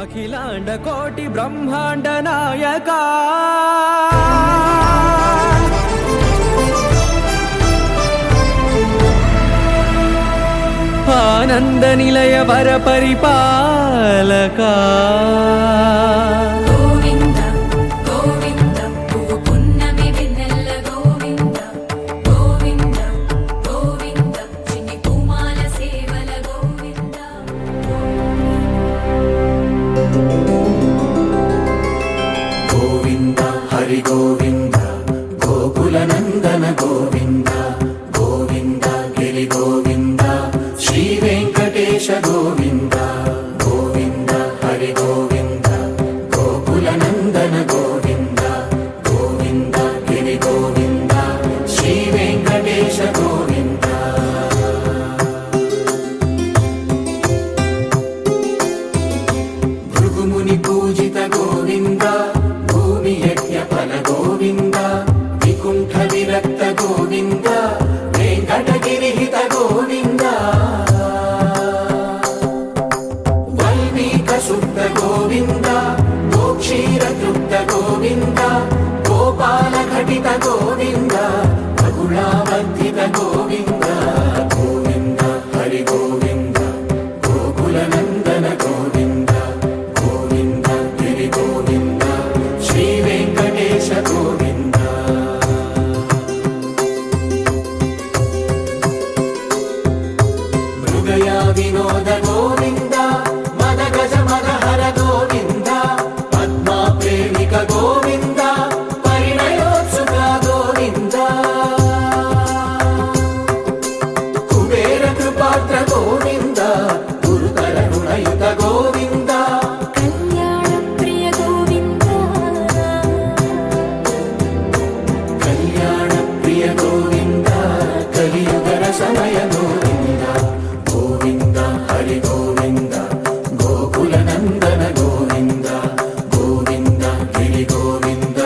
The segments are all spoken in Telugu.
అఖిలాండ కోటి బ్రహ్మాండ నాయకా ఆనంద నిలయ వర పరిపాలకా గోవింద గోకుల నందన గోవింద గోవింద గిరి గోవింద శ్రీ వెంకటేశ గోవింద గోవింద హరి గోవింద గోకుల నందన గోవింద గోవింద గిరి గోవింద శ్రీ వెంకటేశ గోవింద భృగుముని పూజిత గోవింద గోవింద వికుంఠ విరక్త గోవింద వెంకటగిరిహిత గోవింద వల్మీక శుద్ధ గోవింద గోక్షీర తృప్త గోవింద గోపాల ఘటిత గోవింద బహుళావర్ధిత గోవింద గోవింద హరి గోవింద గోకుల నందన గోవింద గోవింద గిరి గోవింద శ్రీ వెంకటేశ గోవింద మృగయా వినోద గోవింద మద గజ మదహర గోవింద పద్మా ప్రేమిక గోవింద పరిణయోత్సుక గోవింద కుబేర కృపాత్ర గోవింద గురుతర రుణయుత గోవింద సమయ గోవింద గోవింద హరి గోవింద గోకుల నందన గోవింద గోవింద గిరి గోవింద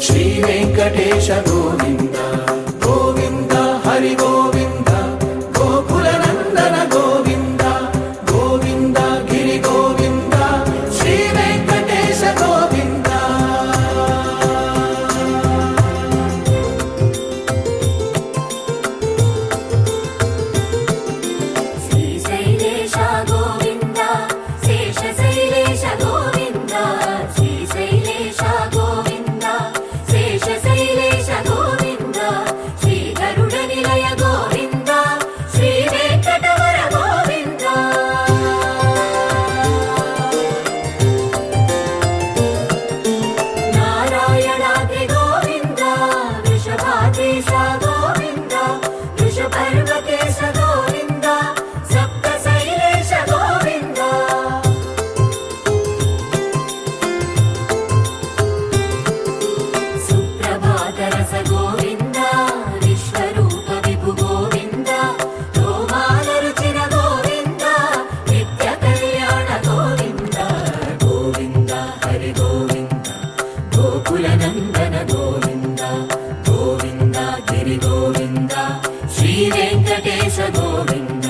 శ్రీ వెంకటేశ గోవింద గోవింద హరి గోవింద గోకుల నందన గోవింద గోవింద గిరి గోవింద శ్రీ వెంకటేశ గోవింద నందన గోవింద గోవింద గిరి గోవింద శ్రీ వెంకటేశ గోవింద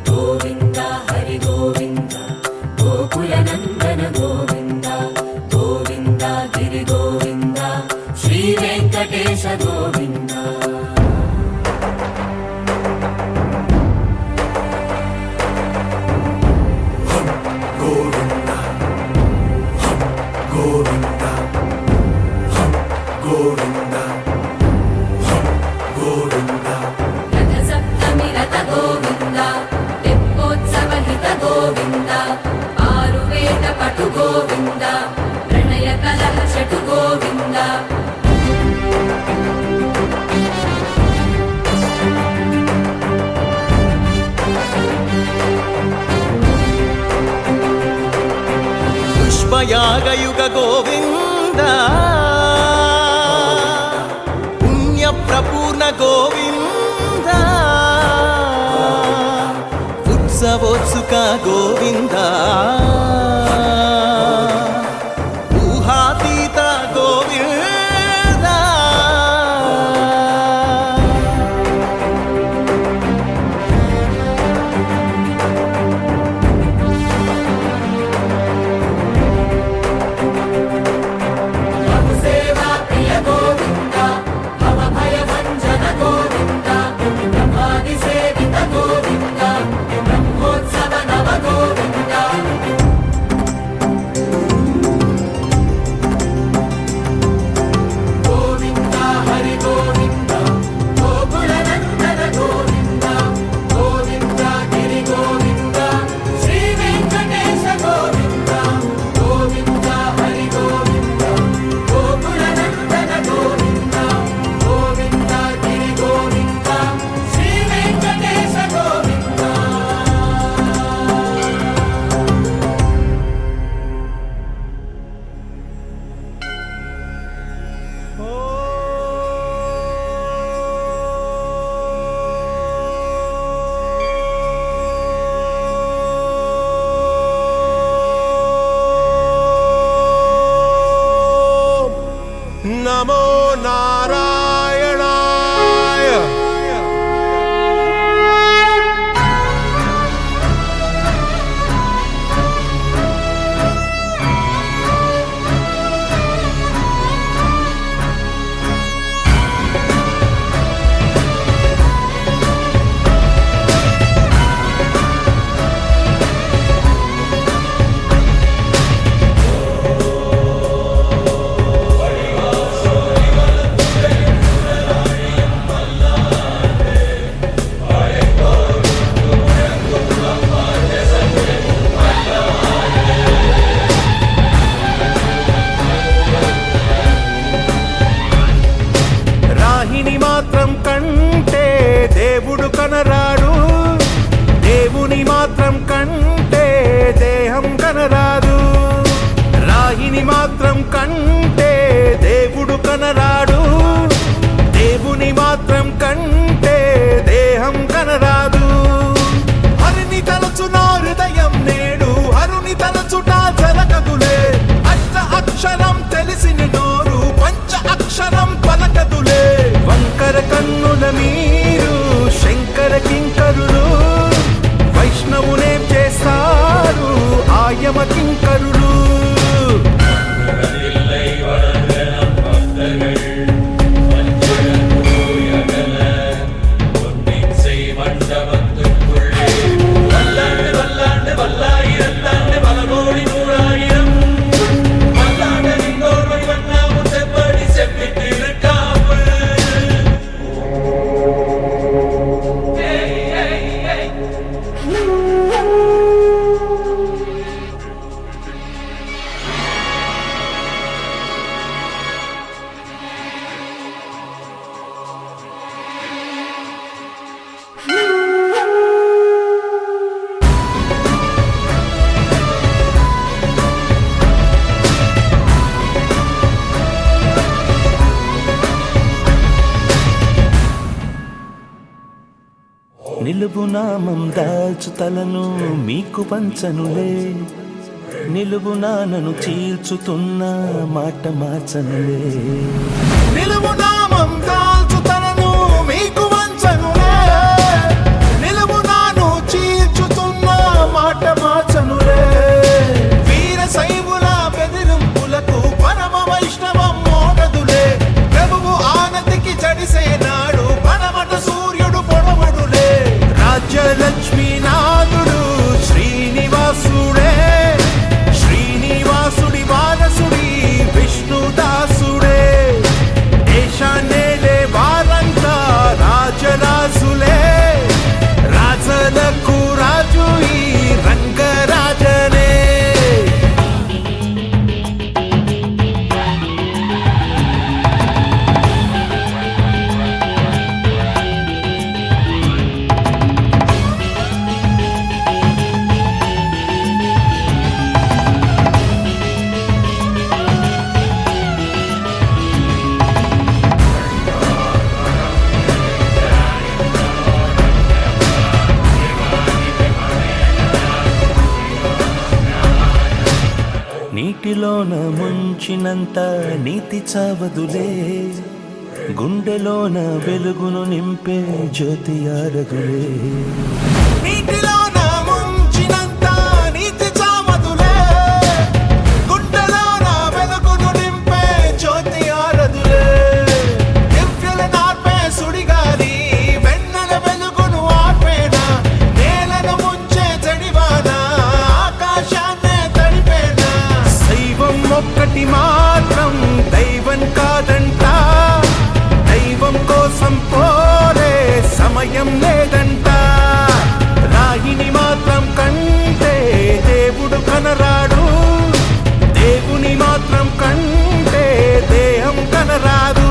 గోవింద హరి గోవింద గోకుల నందన గోవింద గోవింద గిరి గోవింద శ్రీ వెంకటేశ గోవింద గోవింద గోవింద గోవింద గోవింద రథ సప్తమి రథ గోవింద తెప్పోత్సవ హిత గోవింద ఆరువేద పటు గోవింద ప్రణయ కలహ షటు గోవింద పుష్పయాగయుగ గోవింద ప్రపూర్ణ గోవింద ఉత్సవోత్సుక గోవింద ఊహాతీత గోవింద నిలువు నామం దాల్చు తలను మీకు పంచనులే, నిలువు నానను చీల్చుతున్న మాట మార్చనులే. నిలువు నామం దాల్చు తలను మీకు వంచనులే, నిలువు నాను చీల్చుతున్న మాట మార్చనులే. వీర శైవుల బెదిరింపులకు పరమ వైష్ణవం మోగదులే, ప్రభువు ఆనతికి జడిసే నాడు పరమట సూర్యుడు పొడవడులే. రాజ్యలక్ష్మీనాథుడు శ్రీనివాసుడే, శ్రీనివాసుడి వారసుడి విష్ణుదాసుడే. దేశాన్నేలే వారంతా రాజరాజులే, రాజలకు రాజు ఈ రంగరాజనే. నీటిలోన ముంచినంత నీతి చావదులే, గుండెలోన వెలుగును నింపే జ్యోతి ఆరదులే. నీటిలోన ముంచినంత నీతి చావదులే, గుండెలోన వెలుగును నింపే జ్యోతి ఆరదులే. దివ్యుల నార్పే సుడిగాలి వెన్నెల వెలుగును ఆర్పేనా, నేలను ముంచే చెడివానా ఆకాశాన్నే తడిపేనా. శైవం ఒక్కటి మాత్రం దైవం కాదంట, దైవం కోసం పోరే సమయం లేదంట. రాయిని మాత్రం కంటే దేవుడు కనరాడు, దేవుని మాత్రం కంటే దేహం కనరాదు.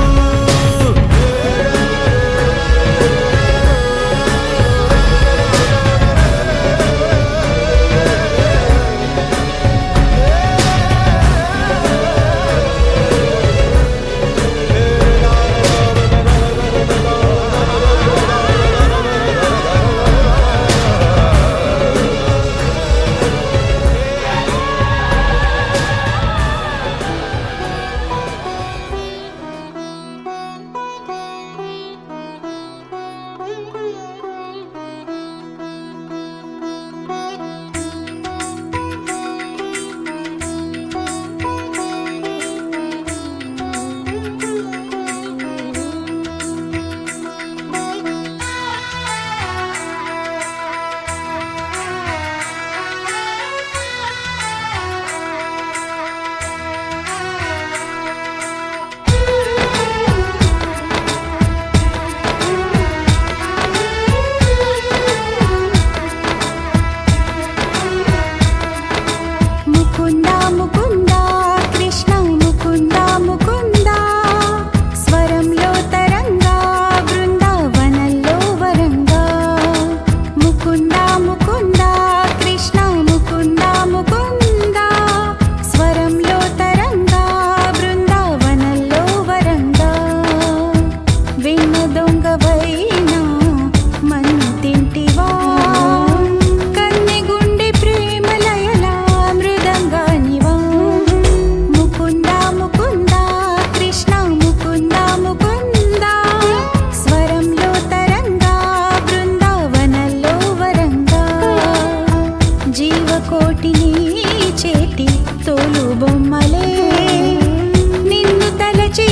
కోటిని చేతి తోలు బొమ్మలే నిన్ను తలచి